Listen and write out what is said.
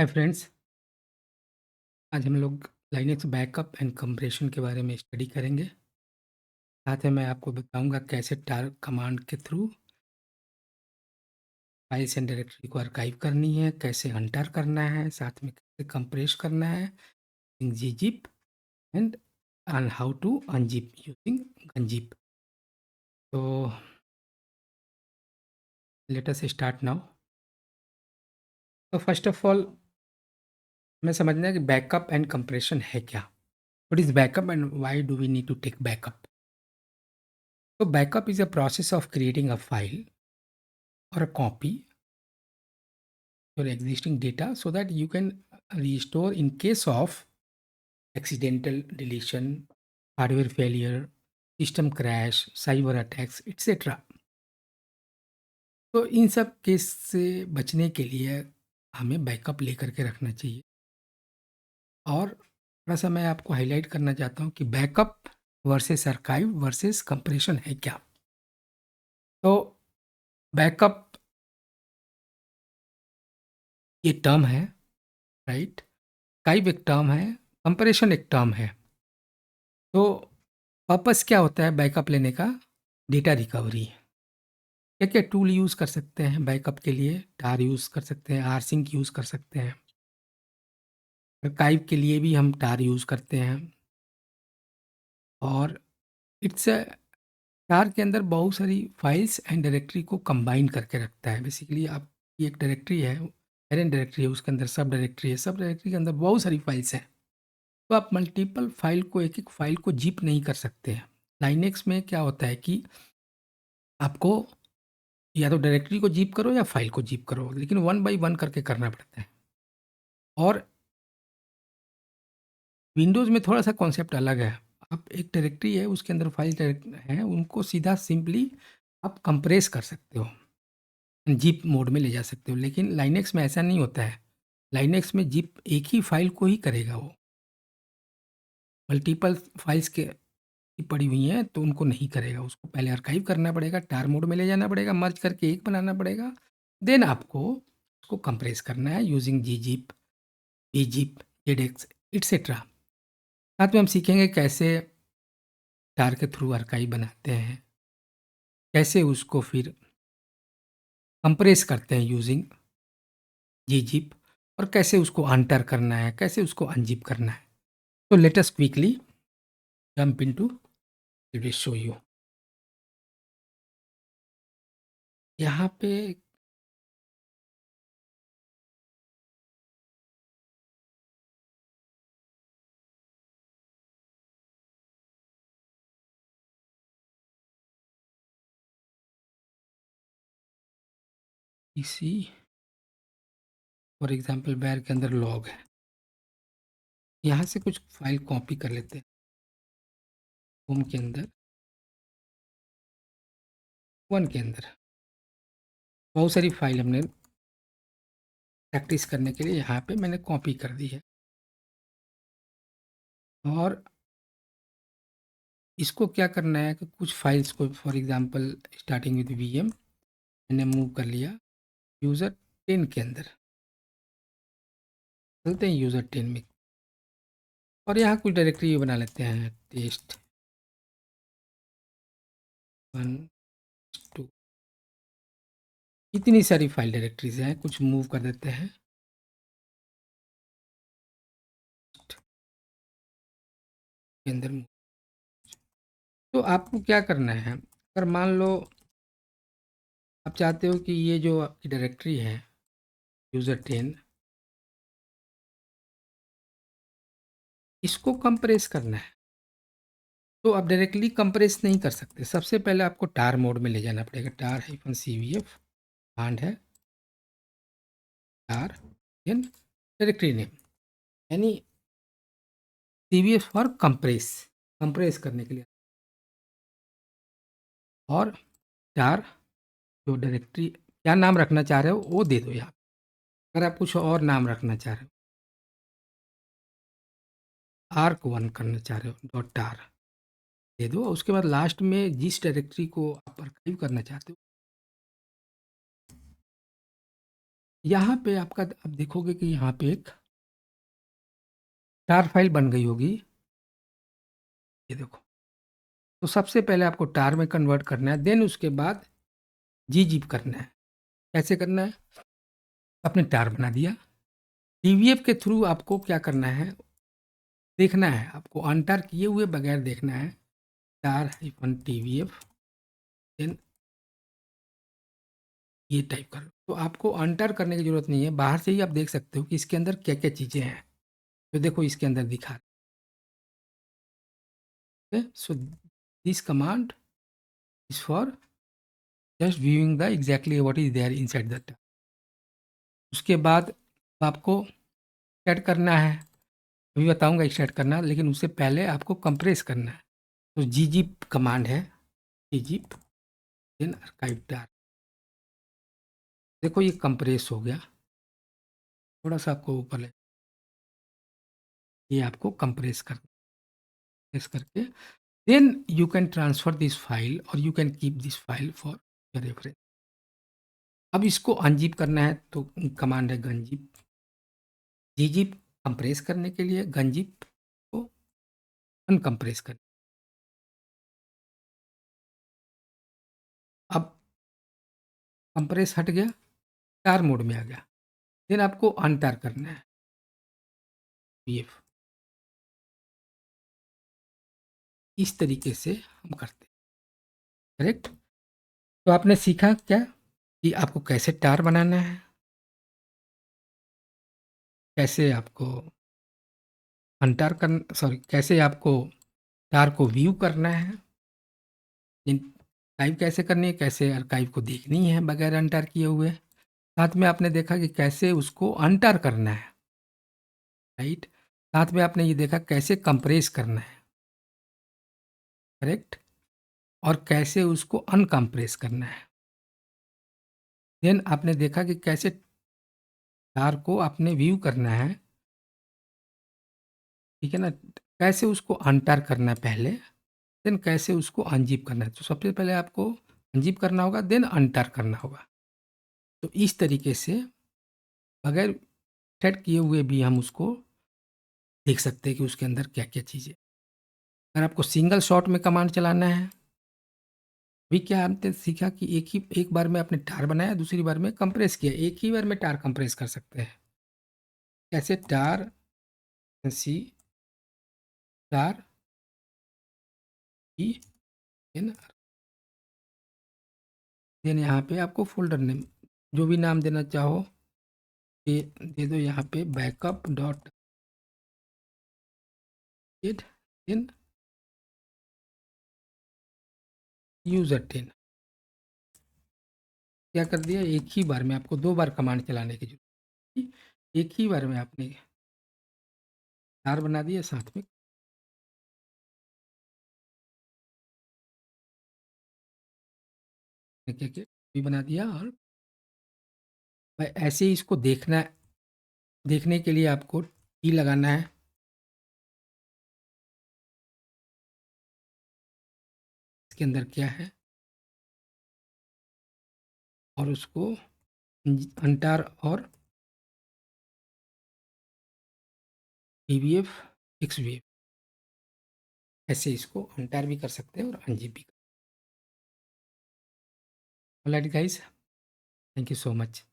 Hi friends. आज हम लोग लाइनेक्स बैकअप एंड कंप्रेशन के बारे में स्टडी करेंगे। साथ में मैं आपको बताऊंगा कैसे टार कमांड के थ्रू फाइल्स एंड डायरेक्टरी को आर्काइव करनी है, कैसे अनटार करना है, साथ में कैसे कंप्रेस करना है in gzip and on how to unzip using gunzip. तो लेट अस स्टार्ट नाउ। तो फर्स्ट ऑफ ऑल हमें समझना है कि बैकअप एंड कंप्रेशन है क्या। What is backup and why do we need to take backup? तो backup is a process of creating a file or a copy your existing data so that you can restore in case of accidental deletion, hardware failure, system crash, cyber attacks, etc. तो इन सब case से बचने के लिए हमें backup लेकर के रखना चाहिए। और थोड़ा सा मैं आपको हाईलाइट करना चाहता हूँ कि backup versus archive versus compression है क्या। तो बैकअप ये टर्म है, राइट। आर्काइव एक टर्म है, कंप्रेशन एक टर्म है। तो पर्पस क्या होता है बैकअप लेने का? Data recovery. क्या क्या टूल यूज़ कर सकते हैं बैकअप के लिए? टार यूज़ कर सकते हैं, आरसिंक यूज़ कर सकते हैं। आर्काइव के लिए भी हम टार यूज़ करते हैं। और इट्स टार के अंदर बहुत सारी फाइल्स एंड डायरेक्टरी को कंबाइन करके रखता है। बेसिकली आपकी एक डायरेक्टरी है, पेरेंट डायरेक्टरी है, उसके अंदर सब डायरेक्टरी है, सब डायरेक्टरी के अंदर बहुत सारी फाइल्स हैं। तो आप मल्टीपल फाइल को, एक एक फाइल को जिप नहीं कर सकते हैं। लाइनेक्स में क्या होता है कि आपको या तो डायरेक्टरी को ज़िप करो या फाइल को ज़िप करो, लेकिन वन बाय वन करके करना पड़ता है। और विंडोज़ में थोड़ा-सा कॉन्सेप्ट अलग है। आप एक डायरेक्टरी है, उसके अंदर फाइल डायरेक्ट हैं, उनको सीधा सिंपली आप कंप्रेस कर सकते हो, ज़िप मोड में ले जा सकते हो। लेकिन लाइनेक्स में ऐसा नहीं होता है। लाइनेक्स में ज़िप एक ही फाइल को ही करेगा वो। मल्टीपल फाइल्स के की पड़ी हुई हैं, तो उनको नहीं करेगा। उसको पहले आर्काइव करना पड़ेगा, टार मोड में ले जाना पड़ेगा, मर्ज करके एक बनाना पड़ेगा। देन आपको उसको कंप्रेस करना है using gzip, pzip, zx etcetera. साथ में हम सीखेंगे कैसे टार के थ्रू आर्काइव बनाते हैं, कैसे उसको फिर कंप्रेस करते हैं यूजिंग gzip, और कैसे उसको अनटर करना है, कैसे उसको अनजिप करना है। तो let us quickly jump into, will show you. यहाँ पे इसी फॉर एग्जांपल बैर के अंदर लॉग है। यहाँ से कुछ फाइल कॉपी कर लेते हैं। होम के अंदर, वन के अंदर बहुत सारी फाइल हमने प्रैक्टिस करने के लिए यहाँ पे मैंने कॉपी कर दी है। और इसको क्या करना है कि कुछ फाइल्स को, for example starting with VM मैंने मूव कर लिया यूज़र 10 के अंदर। चलते हैं यूज़र 10 में, और यहाँ कुछ डायरेक्टरी बना लेते हैं, टेस्ट 1 2। इतनी सारी फाइल डायरेक्टरीज हैं, कुछ मूव कर देते हैं के अंदर। तो आपको क्या करना है, अगर मान लो आप चाहते हो कि ये जो आपकी डायरेक्टरी है यूज़र 10, इसको कंप्रेस करना है, तो आप डायरेक्टली कंप्रेस नहीं कर सकते। सबसे पहले आपको टार मोड में ले जाना पड़ेगा। टार -cvf कमांड है, टार देन डायरेक्टरी नेम, यानी cvf फॉर कंप्रेस, कंप्रेस करने के लिए। और टार जो डायरेक्टरी क्या नाम रखना चाह रहे हो वो दे दो यहाँ। अगर आप कुछ और नाम रखना चाह रहे हो, arc1 करना चाह रहे हो, डॉट टार दे दो। उसके बाद लास्ट में जिस डायरेक्टरी को आप आर्काइव करना चाहते हो यहाँ पे आपका आप देखोगे कि यहाँ पे एक टार फाइल बन गई होगी, ये देखो। तो सबसे पहले आपको टार में कन्वर्ट करना है, देन उसके बाद gzip करना है। कैसे करना है? आपने टार बना दिया, टीवीएफ के थ्रू आपको क्या करना है, देखना है, आपको अनटार किए हुए बगैर देखना है, टार हाइफन टीवीएफ, देन ये टाइप कर लो। तो आपको अनटार करने की ज़रूरत नहीं है, बाहर से ही आप देख सकते हो कि इसके अंदर क्या-क्या चीज़ें हैं। तो देखो इसके अंदर दिखा है, so this command is for just viewing the exactly what is there inside that. उसके बाद आपको सेट करना है, अभी बताऊँगा एक्सट्रैक्ट करना, लेकिन उससे पहले आपको कंप्रेस करना है। तो gzip कमांड है, gzip देन आर्काइव टार। देखो ये कंप्रेस हो गया, थोड़ा-सा आपको ऊपर ले, ये आपको कंप्रेस करके then you can transfer this file और you can keep this file for your reference. अब इसको अनज़िप करना है तो कमांड है गनज़िप। gzip कंप्रेस करने के लिए, गनज़िप को अनकंप्रेस कर। अब कंप्रेस हट गया, टार मोड में आ गया, देन आपको अनटार करना है, पीएफ। इस तरीके से हम करते हैं, करेक्ट? तो आपने सीखा क्या कि आपको कैसे टार बनाना है, कैसे आपको अनटार करना, सॉरी, कैसे आपको टार को व्यू करना है, टाइप कैसे करनी है, कैसे आर्काइव को देखनी है बगैर अनटार किए हुए। साथ में आपने देखा कि कैसे उसको अनटार करना है, राइट? साथ में आपने ये देखा कैसे कंप्रेस करना है, करेक्ट? और कैसे उसको अनकंप्रेस करना है। देन आपने देखा कि कैसे टार को आपने व्यू करना है, ठीक है ना? कैसे उसको अनटार करना है पहले, देन कैसे उसको अनज़िप करना है। तो सबसे पहले आपको अनज़िप करना होगा, देन अनटार करना होगा। तो इस तरीके से बगैर सेट किए हुए भी हम उसको देख सकते हैं कि उसके अंदर क्या-क्या चीज़ें। अगर आपको सिंगल शॉट में कमांड चलाना है, अभी क्या आपने सीखा कि एक बार में आपने टार बनाया, दूसरी बार में कंप्रेस किया। एक ही बार में टार कंप्रेस कर सकते हैं। कैसे? टार सी टार ई एन, देन यहाँ पे आपको फ़ोल्डर नेम जो भी नाम देना चाहो, ये दे दो यहाँ पे, backup dot get, then user 10। क्या कर दिया? एक ही बार में, आपको 2 बार कमांड चलाने की ज़रूरत नहीं, एक ही बार में आपने टार बना दिया, साथ में क्या-क्या भी बना दिया। और भाई ऐसे ही इसको देखने के लिए आपको टी लगाना है, इसके अंदर क्या है, और उसको अनटार और टीवीएफ, एक्सवीएफ, ऐसे इसको अनटार भी कर सकते हैं और अनज़िप भी। Alright guys, thank you so much.